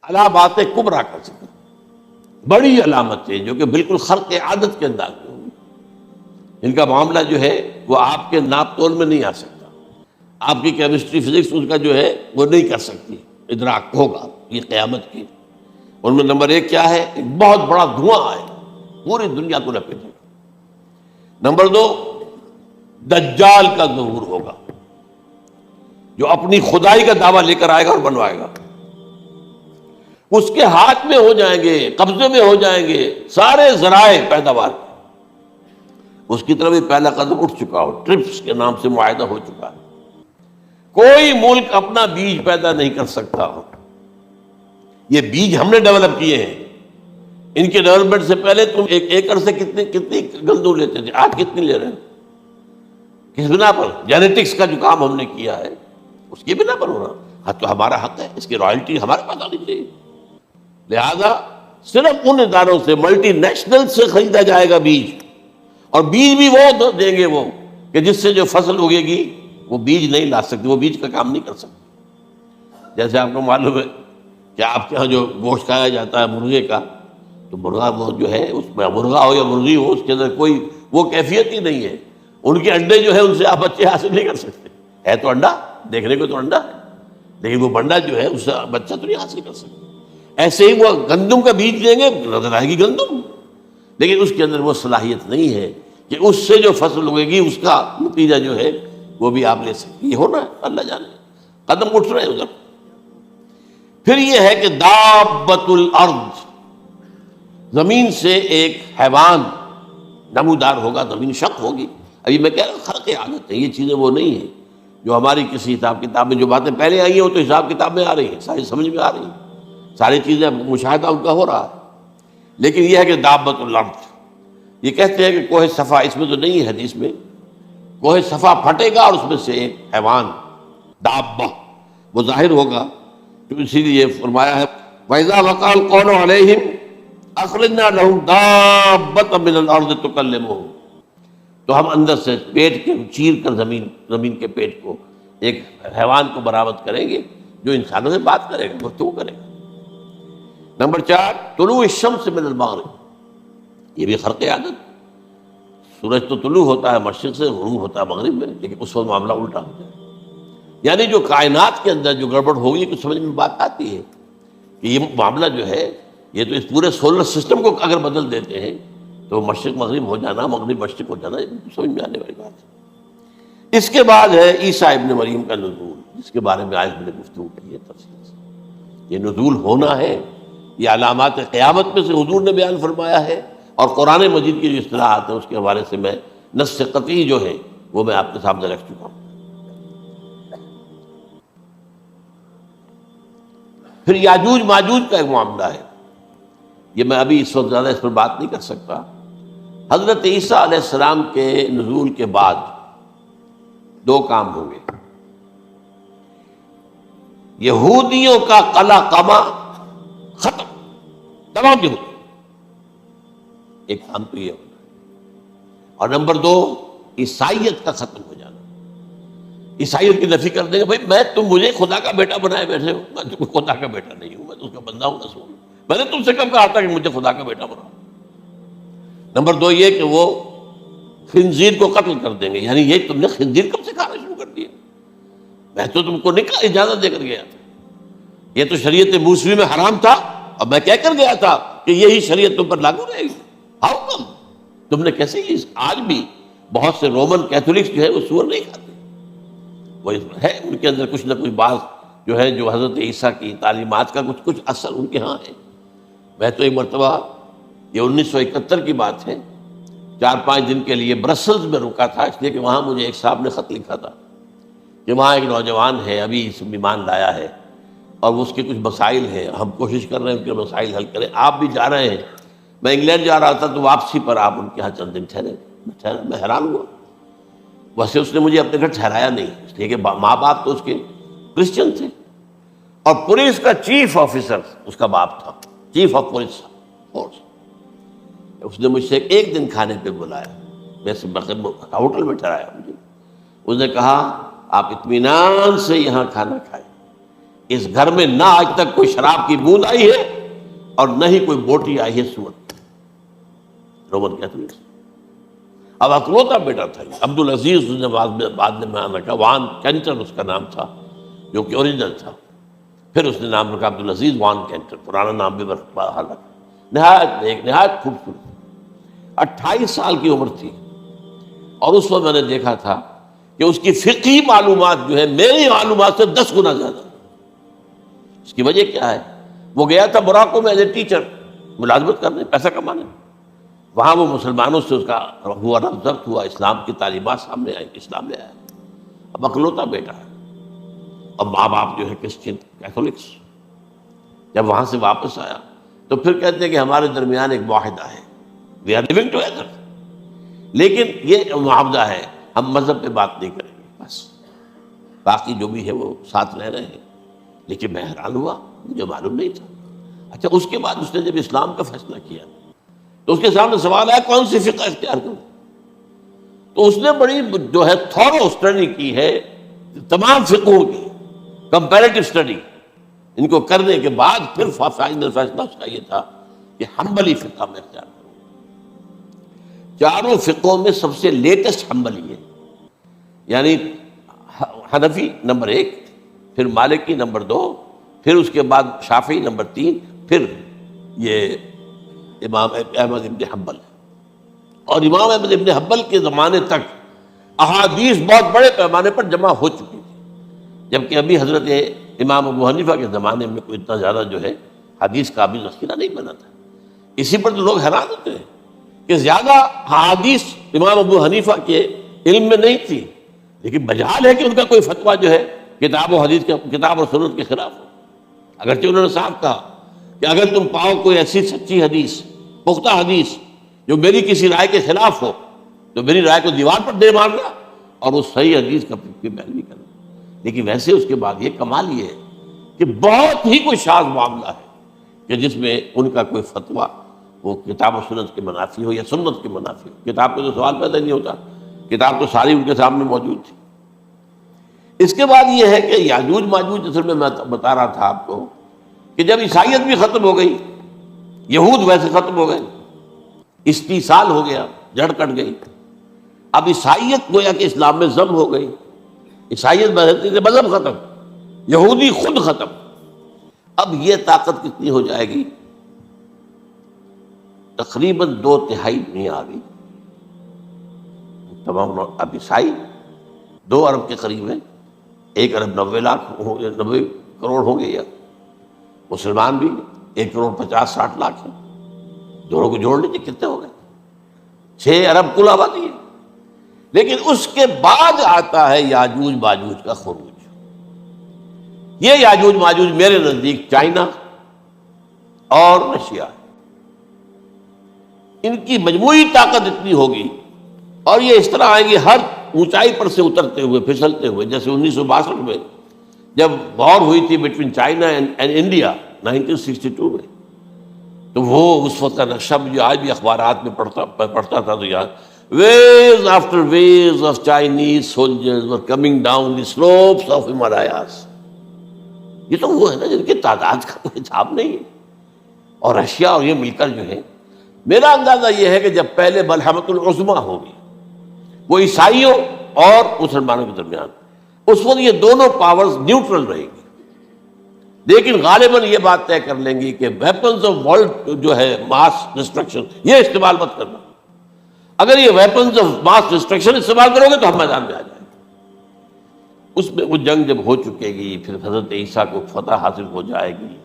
علامات کبریٰ کا ذکر، بڑی علامتیں جو کہ بالکل خرق عادت کے انداز میں ہوں گی، ان کا معاملہ جو ہے وہ آپ کے ناپ تول میں نہیں آ سکتا، آپ کی کیمسٹری فزکس اس کا جو ہے وہ نہیں کر سکتی، ادراک ہوگا یہ قیامت کی۔ ان میں نمبر ایک کیا ہے؟ ایک بہت بڑا دھواں آئے پوری دنیا کو لپیٹے گا۔ نمبر دو، دجال کا ظہور ہوگا جو اپنی خدائی کا دعویٰ لے کر آئے گا اور بنوائے گا، اس کے ہاتھ میں ہو جائیں گے، قبضے میں ہو جائیں گے سارے ذرائع پیداوار، اس کی طرف بھی پہلا قدم اٹھ چکا ہو، ٹرپس کے نام سے معاہدہ ہو چکا ہے۔ کوئی ملک اپنا بیج پیدا نہیں کر سکتا ہو، یہ بیج ہم نے ڈیولپ کیے ہیں، ان کے ڈیولپمنٹ سے پہلے تم ایک ایکڑ سے کتنی گندم لیتے تھے، آج کتنی لے رہے ہیں؟ کس بنا پر؟ جینیٹکس کا جو کام ہم نے کیا ہے اس کی بنا پر ہو رہا۔ ہاں تو ہمارا حق ہے، اس کی رائلٹی ہمارے پاس آنی چاہیے۔ لہذا صرف ان اداروں سے، ملٹی نیشنل سے خریدا جائے گا بیج، اور بیج بھی وہ دیں گے وہ کہ جس سے جو فصل اگے گی وہ بیج نہیں لا سکتی، وہ بیج کا کام نہیں کر سکتی۔ جیسے آپ کو معلوم ہے کہ آپ کے ہاں جو گوشت کھایا جاتا ہے مرغے کا، تو مرغا وہ جو ہے اس میں مرغا ہو یا مرغی ہو، اس کے اندر کوئی وہ کیفیت ہی نہیں ہے، ان کے انڈے جو ہے ان سے آپ بچے حاصل نہیں کر سکتے، ہے تو انڈا، دیکھنے کو تو انڈا ہے لیکن وہ بنڈا جو ہے اس سے بچہ تو نہیں حاصل کر سکتے۔ ایسے ہی وہ گندم کا بیج دیں گے، نظر آئے گی گندم، لیکن اس کے اندر وہ صلاحیت نہیں ہے کہ اس سے جو فصل اگے گی اس کا نتیجہ جو ہے وہ بھی آپ لے سکتے۔ یہ ہونا ہے، اللہ جانے، قدم اٹھ رہے ہیں ادھر۔ پھر یہ ہے کہ دابۃ الارض، زمین سے ایک حیوان نمودار ہوگا، زمین شق ہوگی۔ ابھی میں کہہ رہا ہوں خرق عادت ہے، یہ چیزیں وہ نہیں ہیں جو ہماری کسی حساب کتاب میں جو باتیں پہلے آئی ہیں وہ تو حساب کتاب میں آ رہی ہیں، ساری سمجھ میں آ رہی ہیں، ساری چیزیں مشاہدہ ان کا ہو رہا ہے۔ لیکن یہ ہے کہ دابۃ الارض، یہ کہتے ہیں کہ کوہ صفا، اس میں تو نہیں ہے حدیث میں، کوہ صفا پھٹے گا اور اس میں سے ایک حیوان دابہ وہ ظاہر ہوگا، تو اسی لیے فرمایا ہے وَإِذَا وَقَعَ الْقَوْلُ عَلَيْهِمْ أَخْرَجْنَا لَهُمْ دَابَّةً مِّنَ الْأَرْضِ تُكَلِّمُهُمْ، تو ہم اندر سے پیٹ کے چیر کر زمین کے پیٹ کو ایک حیوان کو برآمد کریں گے جو انسانوں سے بات کرے گا، گفتگو کرے گا۔ نمبر 4، طلوع الشمس من المغرب، یہ بھی خرق عادت، سورج تو طلوع ہوتا ہے مشرق سے، غروب ہوتا ہے مغرب میں، لیکن اس وقت معاملہ الٹا ہو جائے، یعنی جو کائنات کے اندر جو گڑبڑ ہوگی کچھ سمجھ میں بات آتی ہے کہ یہ معاملہ جو ہے یہ تو اس پورے سولر سسٹم کو اگر بدل دیتے ہیں تو مشرق مغرب ہو جانا، مغرب مشرق ہو جانا، سمجھ میں آنے والی بات ہے۔ اس کے بعد ہے عیسیٰ ابن مریم کا نزول، جس کے بارے میں آج میں نے گفتگو کی ہے تفصیل سے۔ یہ نزول ہونا ہے، یہ علامات قیامت میں سے حضور نے بیان فرمایا ہے، اور قرآن مجید کی جو اصطلاحات ہیں اس کے حوالے سے میں نص قطعی جو ہے وہ میں آپ کے سامنے رکھ چکا ہوں۔ پھر یاجوج ماجوج کا ایک معاملہ ہے، یہ میں ابھی اس وقت زیادہ اس پر بات نہیں کر سکتا۔ حضرت عیسیٰ علیہ السلام کے نزول کے بعد دو کام ہوں گے، یہودیوں کا قلع قمع ختم، تمام یہود، ایک کام تو یہ ہوگا، اور نمبر 2 عیسائیت کا ختم ہو جانا، عیسائیت کی نفی کر دیں گے، بھائی تم مجھے خدا کا بیٹا بنائے بیٹھے ہو، میں تو خدا کا بیٹا نہیں ہوں، میں تو اس کا بندہ ہوں، رسول ہوں، میں نے تم سے کب کہا تھا کہ مجھے خدا کا بیٹا بناؤ۔ نمبر 2 یہ کہ وہ خنزیر کو قتل کر دیں گے، یعنی یہ تم نے خنزیر کب سے کھانا شروع کر دیا؟ میں تو تم کو نکاح اجازت دے کر گیا تھا، یہ تو شریعت موسوی میں حرام تھا، اور میں کہہ کر گیا تھا کہ یہی شریعت تم پر لاگو رہے گی، ہاؤ کم تم نے کیسے یہ؟ آج بھی بہت سے رومن کیتھولکس جو ہے وہ سور نہیں کھاتے، وہ ہے ان کے اندر کچھ نہ کچھ بات جو ہے جو حضرت عیسیٰ کی تعلیمات کا کچھ اثر ان کے ہاں ہے۔ میں تو ایک مرتبہ، یہ 1971 کی بات ہے، 4-5 دن کے لیے برسلز میں رکا تھا، اس لیے کہ وہاں مجھے ایک صاحب نے خط لکھا تھا کہ وہاں ایک نوجوان ہے، ابھی اس ایمان لایا ہے، اور اس کے کچھ مسائل ہیں، ہم کوشش کر رہے ہیں ان کے مسائل حل کریں، آپ بھی جا رہے ہیں۔ میں انگلینڈ جا رہا تھا تو واپسی پر آپ ان کے یہاں چند دن ٹھہرے، میں حیران ہوا، ویسے اس نے مجھے اپنے گھر ٹھہرایا نہیں، اس لیے کہ ماں باپ تو اس کے کرسچن تھے، اور پولیس کا چیف آفیسر اس کا باپ تھا، چیف آف پولیس فورس۔ اس نے مجھ سے ایک دن کھانے پہ بلایا، ویسے ہوٹل میں ٹھہرایا مجھے، اس نے کہا آپ اطمینان سے یہاں کھانا کھائیں، اس گھر میں نہ آج تک کوئی شراب کی بوند آئی ہے اور نہ ہی کوئی بوٹی آئی ہے سور کی. Roman Catholic. اب اکلوتا بیٹا تھا عبد العزیز، اس نے بعد میں نام رکھا، وان کینٹر اس کا نام تھا جو کہ اوریجنل تھا. پھر اس نے نام رکھا عبد العزیز وان کینٹر، پرانا نام بھی بہرحال رکھا. نہایت ایک نہایت خوبصورت. 28 سال کی عمر تھی اور اس وقت میں نے دیکھا تھا کہ اس کی فقہی معلومات جو ہے میری معلومات سے 10 گنا زیادہ. اس کی وجہ کیا ہے؟ وہ گیا تھا موراکو میں ایز اے ٹیچر ملازمت کرنے، پیسہ کمانے. وہاں وہ مسلمانوں سے اس کا ہوا ربط ضبط ہوا، اسلام کی تعلیمات سامنے آئی، اسلام لے آیا. اب اکلوتا بیٹا ہے اور ماں باپ جو ہے کرسچن کیتھولکس. جب وہاں سے واپس آیا تو پھر کہتے ہیں کہ ہمارے درمیان ایک معاہدہ ہے، وی آر لیونگ ٹوگیدر، لیکن یہ معاہدہ ہے ہم مذہب پہ بات نہیں کریں گے، بس باقی جو بھی ہے وہ ساتھ رہ رہے ہیں. لیکن میں حیران ہوا، مجھے معلوم نہیں تھا. اچھا اس کے بعد اس نے جب اسلام کا فیصلہ کیا تو اس کے سامنے سوال آیا کون سی فقہ اختیار کروں. تو اس نے بڑی جو ہے تھورو اسٹڈی کی ہے تمام فقہوں کی، کمپیریٹو اسٹڈی. ان کو کرنے کے بعد پھر فائنل فیصلہ اس کا یہ تھا کہ حنبلی فقہ میں اختیار کروں. چاروں فقہوں میں سب سے لیٹسٹ حنبلی ہے، یعنی حنفی نمبر 1، پھر مالکی نمبر 2، پھر اس کے بعد شافعی نمبر 3، پھر یہ امام احمد ابن حنبل. اور امام احمد ابن حنبل کے زمانے تک احادیث بہت بڑے پیمانے پر جمع ہو چکی تھی، جبکہ ابھی حضرت امام ابو حنیفہ کے زمانے میں کوئی اتنا زیادہ جو ہے حدیث کا بھی ذخیرہ نہیں بنا تھا. اسی پر تو لوگ حیران ہوتے ہیں کہ زیادہ حدیث امام ابو حنیفہ کے علم میں نہیں تھی، لیکن بجحال ہے کہ ان کا کوئی فتویٰ جو ہے کتاب و حدیث کے، کتاب اور سنت کے خلاف ہو. اگرچہ انہوں نے صاف کہا کہ اگر تم پاؤ کوئی ایسی سچی حدیث، پختہ حدیث جو میری کسی رائے کے خلاف ہو تو میری رائے کو دیوار پر دے مارنا اور اس صحیح حدیث کا پیروی کرنا. لیکن ویسے اس کے بعد یہ کمال یہ ہے کہ بہت ہی کوئی شاذ معاملہ ہے کہ جس میں ان کا کوئی فتویٰ وہ کتاب و سنت کے منافی ہو یا سنت کے منافی ہو. کتاب پہ تو سوال پیدا نہیں ہوتا، کتاب تو ساری ان کے سامنے موجود تھی. اس کے بعد یہ ہے کہ یاجوج ماجوج، اصل میں بتا رہا تھا آپ کو کہ جب عیسائیت بھی ختم ہو گئی، یہود ویسے ختم ہو گئے، استیصال ہو گیا، جڑ کٹ گئی. اب عیسائیت گویا کہ اسلام میں ضم ہو گئی. عیسائیت مذہب ختم، یہودی خود ختم. اب یہ طاقت کتنی ہو جائے گی؟ تقریباً 2/3 دنیا آ گئی. تمام اب عیسائی 2 ارب کے قریب ہیں، 1 ارب 90 کروڑ ہو گئے، یا مسلمان بھی 1 کروڑ 50-60 لاکھ ہیں. دونوں کو جوڑ لیجیے کتنے ہو گئے؟ 6 ارب کل آبادی ہے. لیکن اس کے بعد آتا ہے یاجوج ماجوج کا خروج. یہ یاجوج ماجوج میرے نزدیک چائنا اور رشیا ہے. ان کی مجموعی طاقت اتنی ہوگی اور یہ اس طرح آئیں گے ہر اونچائی پر سے اترتے ہوئے، پھسلتے ہوئے. جیسے 1962 میں جب وار ہوئی تھی بٹوین چائنا اینڈ انڈیا 1962 میں، تو وہ اس وقت کا نقشہ جو آج بھی اخبارات میں پڑھتا تھا تو یاد waves after waves of Chinese soldiers were coming down the slopes of Himalayas. یہ تو وہ ہے نا جن کی تعداد کا کوئی حساب نہیں ہے. اور رشیا اور یہ مل کر جو ہے، میرا اندازہ یہ ہے کہ جب پہلے ملحمۃ العظمیٰ ہوگی وہ عیسائیوں اور مسلمانوں کے درمیان، اس وقت یہ دونوں پاورز نیوٹرل رہیں گی. لیکن غالباً یہ بات طے کر لیں گی کہ ویپنز آف ورلڈ جو ہے ماس ڈسٹرکشن، یہ استعمال مت کرنا. اگر یہ ویپنز آف ماس ڈسٹرکشن استعمال کرو گے تو ہم میدان میں آ جائیں گے. اس میں وہ جنگ جب ہو چکے گی، پھر حضرت عیسیٰ کو فتح حاصل ہو جائے گی،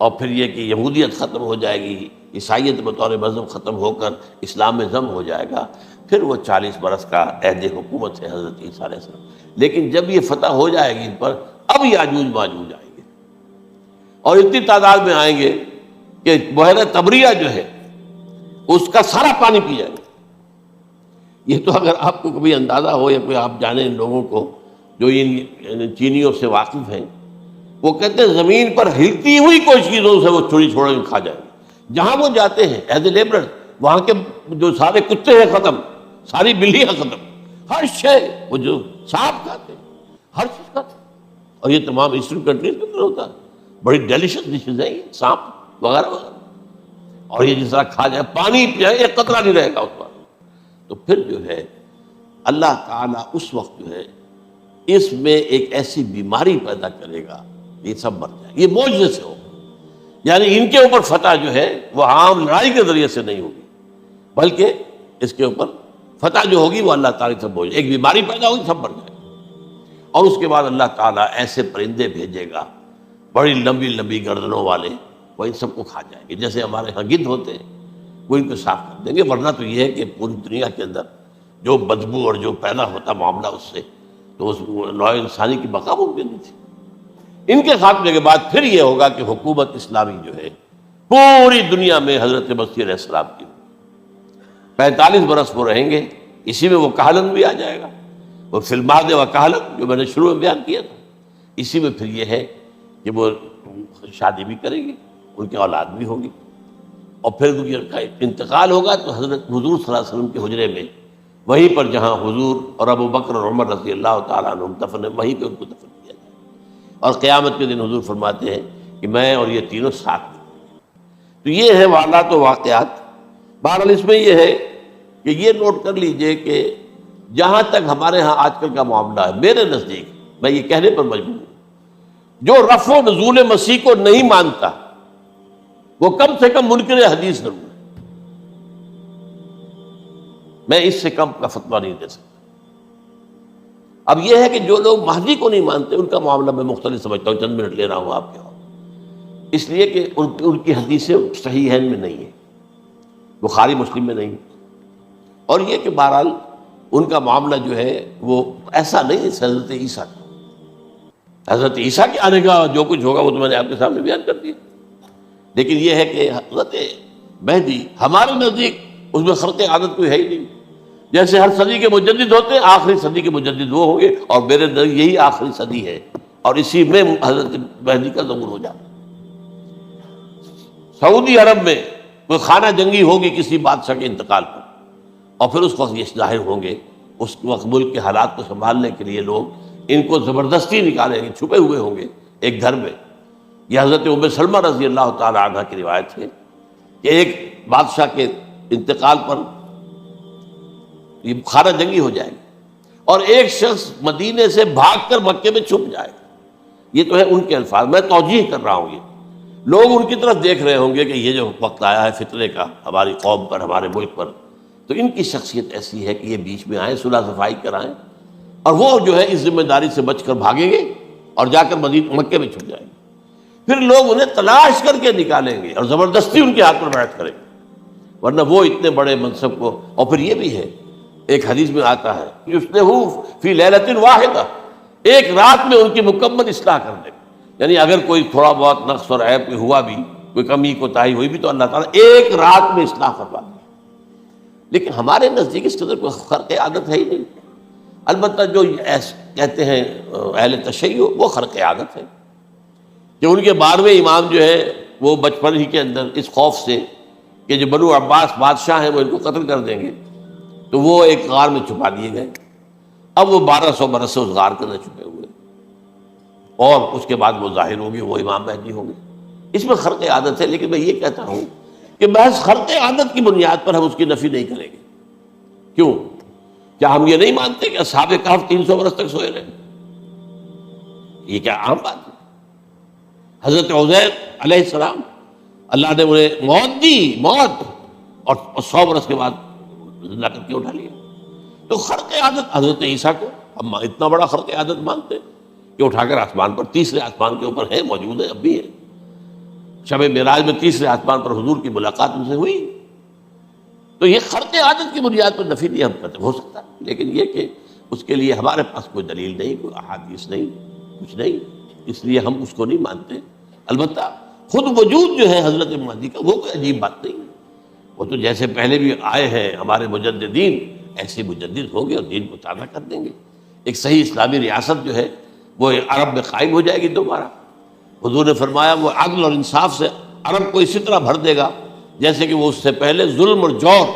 اور پھر یہ کہ یہودیت ختم ہو جائے گی، عیسائیت بطور مذہب ختم ہو کر اسلام میں ضم ہو جائے گا. پھر وہ 40 برس کا عہد حکومت ہے حضرت عیسیٰ علیہ السلام. لیکن جب یہ فتح ہو جائے گی ان پر، اب یاجوج ماجوج آئیں گے اور اتنی تعداد میں آئیں گے کہ بحیرہ طبریہ جو ہے اس کا سارا پانی پی جائے گا. یہ تو اگر آپ کو کبھی اندازہ ہو یا کوئی آپ جانیں ان لوگوں کو جو ان چینیوں سے واقف ہیں، وہ کہتے ہیں زمین پر ہلتی ہوئی کوئی چیزوں سے وہ چھوڑی چھوڑ کے کھا جائیں گے. جہاں وہ جاتے ہیں ایز اے لیبرر، وہاں کے جو سارے کتے ہیں ختم، ساری بلیاں ختم، ہر شے، وہ جو سانپ کھاتے ہیں، ہر چیز کھاتے ہیں. اور یہ تمام ایسٹرن کنٹریز کے اندر ہوتا ہے، بڑی ڈیلیشس ڈشز ہیں یہ، سانپ وغیرہ وغیرہ، اور یہ جس طرح کھا جائے، پانی پیا ایک قطرہ نہیں رہے گا اس پر. تو پھر جو ہے اللہ تعالیٰ اس وقت جو ہے اس میں ایک ایسی بیماری پیدا کرے گا، یہ سب مر جائے. یہ معجزے سے ہوگا، یعنی ان کے اوپر فتح جو ہے وہ عام لڑائی کے ذریعے سے نہیں ہوگی، بلکہ اس کے اوپر فتح جو ہوگی وہ اللہ تعالیٰ سے بوجھ، ایک بیماری پیدا ہوگی، سب مر جائے. اور اس کے بعد اللہ تعالیٰ ایسے پرندے بھیجے گا بڑی لمبی لمبی گردنوں والے، وہ ان سب کو کھا جائیں گے. جیسے ہمارے ہاں گدھ ہوتے ہیں وہ ان کو صاف کر دیں گے. ورنہ تو یہ ہے کہ پوری دنیا کے اندر جو بدبو اور جو پیدا ہوتا معاملہ اس سے، تو اس نوع انسانی کی بقا ممکن نہیں تھی. ان کے خاتمے کے بعد پھر یہ ہوگا کہ حکومت اسلامی جو ہے پوری دنیا میں حضرت مسیح علیہ السلام کی 45 برس وہ رہیں گے. اسی میں وہ کہلن بھی آ جائے گا، وہ فی المہد و کہلن جو میں نے شروع میں بیان کیا تھا. اسی میں پھر یہ ہے کہ وہ شادی بھی کریں گے، ان کی اولاد بھی ہوگی، اور پھر ان کا انتقال ہوگا تو حضرت حضور صلی اللہ علیہ وسلم کے حجرے میں، وہیں پر جہاں حضور اور ابو بکر اور عمر رضی اللہ تعالیٰ عنہم دفن ہیں، وہیں پہ ان کو دفن کیا جائے. اور قیامت کے دن حضور فرماتے ہیں کہ میں اور یہ تینوں ساتھ ہیں. تو یہ ہے واقعات و واقعات. بہرحال اس میں یہ ہے کہ یہ نوٹ کر لیجئے کہ جہاں تک ہمارے ہاں آج کل کا معاملہ ہے، میرے نزدیک میں یہ کہنے پر مجبور ہوں، جو رفع و نزول مسیح کو نہیں مانتا وہ کم سے کم منکر حدیث ضرور ہے. میں اس سے کم کا فتویٰ نہیں دے سکتا. اب یہ ہے کہ جو لوگ مہدی کو نہیں مانتے ان کا معاملہ میں مختلف سمجھتا ہوں. چند منٹ لے رہا ہوں آپ کے، اس لیے کہ ان کی حدیثیں صحیحین میں نہیں ہیں، بخاری مسلم میں نہیں. اور یہ کہ بہرحال ان کا معاملہ جو ہے وہ ایسا نہیں ہے حضرت عیسیٰ کا. حضرت عیسیٰ کے آنے کا جو کچھ ہوگا وہ تو میں نے آپ کے سامنے بیان کر دیا. لیکن یہ ہے کہ حضرت مہدی ہمارے نزدیک اس میں خرق عادت کوئی ہے ہی نہیں. جیسے ہر صدی کے مجدد ہوتے ہیں، آخری صدی کے مجدد وہ ہوں گے، اور میرے نزدیک یہی آخری صدی ہے، اور اسی میں حضرت مہدی کا ظہور ہو جاتا ہے. سعودی عرب میں کوئی خانہ جنگی ہوگی کسی بادشاہ کے انتقال پر، اور پھر اس وقت یہ ظاہر ہوں گے. اس وقت ملک کے حالات کو سنبھالنے کے لیے لوگ ان کو زبردستی نکالیں گے، چھپے ہوئے ہوں گے ایک گھر میں. یہ حضرت ام سلمہ رضی اللہ تعالی عنہ کی روایت ہے کہ ایک بادشاہ کے انتقال پر یہ خانہ جنگی ہو جائے گی، اور ایک شخص مدینے سے بھاگ کر مکے میں چھپ جائے گا. یہ تو ہے ان کے الفاظ، میں توجیہ کر رہا ہوں. یہ لوگ ان کی طرف دیکھ رہے ہوں گے کہ یہ جو وقت آیا ہے فتنے کا ہماری قوم پر، ہمارے ملک پر، تو ان کی شخصیت ایسی ہے کہ یہ بیچ میں آئیں، صلح صفائی کرائیں، اور وہ جو ہے اس ذمہ داری سے بچ کر بھاگیں گے اور جا کر مکے میں چھپ جائیں گے. پھر لوگ انہیں تلاش کر کے نکالیں گے اور زبردستی ان کے ہاتھ پر بیعت کریں گے، ورنہ وہ اتنے بڑے منصب کو. اور پھر یہ بھی ہے، ایک حدیث میں آتا ہے یصلح فی لیلۃ واحدہ، ایک رات میں ان کی مکمل اصلاح کر دے. یعنی اگر کوئی تھوڑا بہت نقص اور عیب ہوا بھی، کوئی کمی کوتاہی ہوئی بھی، تو اللہ تعالیٰ ایک رات میں اصلاح فرما دے. لیکن ہمارے نزدیک اس قدر کوئی خرق عادت ہے ہی نہیں. البتہ جو کہتے ہیں اہل تشیع، وہ خرق عادت ہے کہ ان کے 12ویں امام جو ہے وہ بچپن ہی کے اندر اس خوف سے کہ جو بنو عباس بادشاہ ہیں وہ ان کو قتل کر دیں گے، تو وہ ایک غار میں چھپا دیے گئے. اب وہ 1200 برس سے اس غار کے اندر چھپے ہوئے، اور اس کے بعد وہ ظاہر ہوں گے، وہ امام مہدی ہوں گے. اس میں خرق عادت ہے. لیکن میں یہ کہتا ہوں کہ محض خرق عادت کی بنیاد پر ہم اس کی نفی نہیں کریں گے. کیوں؟ کیا ہم یہ نہیں مانتے کہ اصحاب کہف 300 برس تک سوئے رہے؟ یہ کیا عام بات ہے؟ حضرت عزیر علیہ السلام اللہ نے انہیں موت دی، موت، اور 100 برس کے بعد زندہ کر کے اٹھا لیا. تو خرق عادت حضرت عیسیٰ کو ہم اتنا بڑا خرق عادت مانتے ہیں کہ اٹھا کر آسمان پر، تیسرے آسمان کے اوپر ہے، موجود ہے، اب بھی ہے. شب معراج میں تیسرے آسمان پر حضور کی ملاقات ان سے ہوئی. تو یہ خرق عادت کی بنیاد پر نفی نہیں ہم کرتے. ہو سکتا ہے، لیکن یہ کہ اس کے لیے ہمارے پاس کوئی دلیل نہیں، کوئی احادیث نہیں، کچھ نہیں، اس لیے ہم اس کو نہیں مانتے. البتہ خود وجود جو ہے حضرت مہدی کا وہ کوئی عجیب بات نہیں. وہ تو جیسے پہلے بھی آئے ہیں ہمارے مجددین، ایسے مجدد ہوں گے اور دین کو تازہ کر دیں گے. ایک صحیح اسلامی ریاست جو ہے وہ عرب میں قائم ہو جائے گی دوبارہ. حضور نے فرمایا وہ عدل اور انصاف سے عرب کو اسی طرح بھر دے گا جیسے کہ وہ اس سے پہلے ظلم اور جور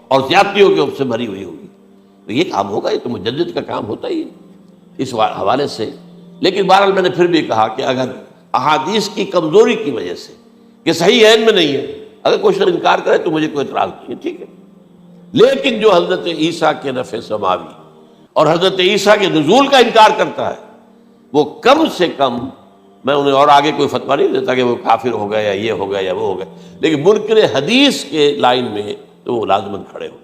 اور زیادتیوں کے سے بھری ہوئی ہوگی. تو یہ کام ہوگا، یہ تو مجدد کا کام ہوتا ہی ہے. اس حوالے سے لیکن بہرحال میں نے پھر بھی کہا کہ اگر احادیث کی کمزوری کی وجہ سے کہ صحیح عین میں نہیں ہے، اگر کوئی شخص انکار کرے تو مجھے کوئی اعتراض نہیں ہے، ٹھیک ہے، لیکن جو حضرت عیسیٰ کے نفع سماوی اور حضرت عیسیٰ کے نزول کا انکار کرتا ہے وہ کم سے کم، میں انہیں اور آگے کوئی فتویٰ نہیں دیتا کہ وہ کافر ہو گئے یا یہ ہو گیا یا وہ ہو گیا، لیکن منکر حدیث کے لائن میں تو وہ لازماً کھڑے ہو۔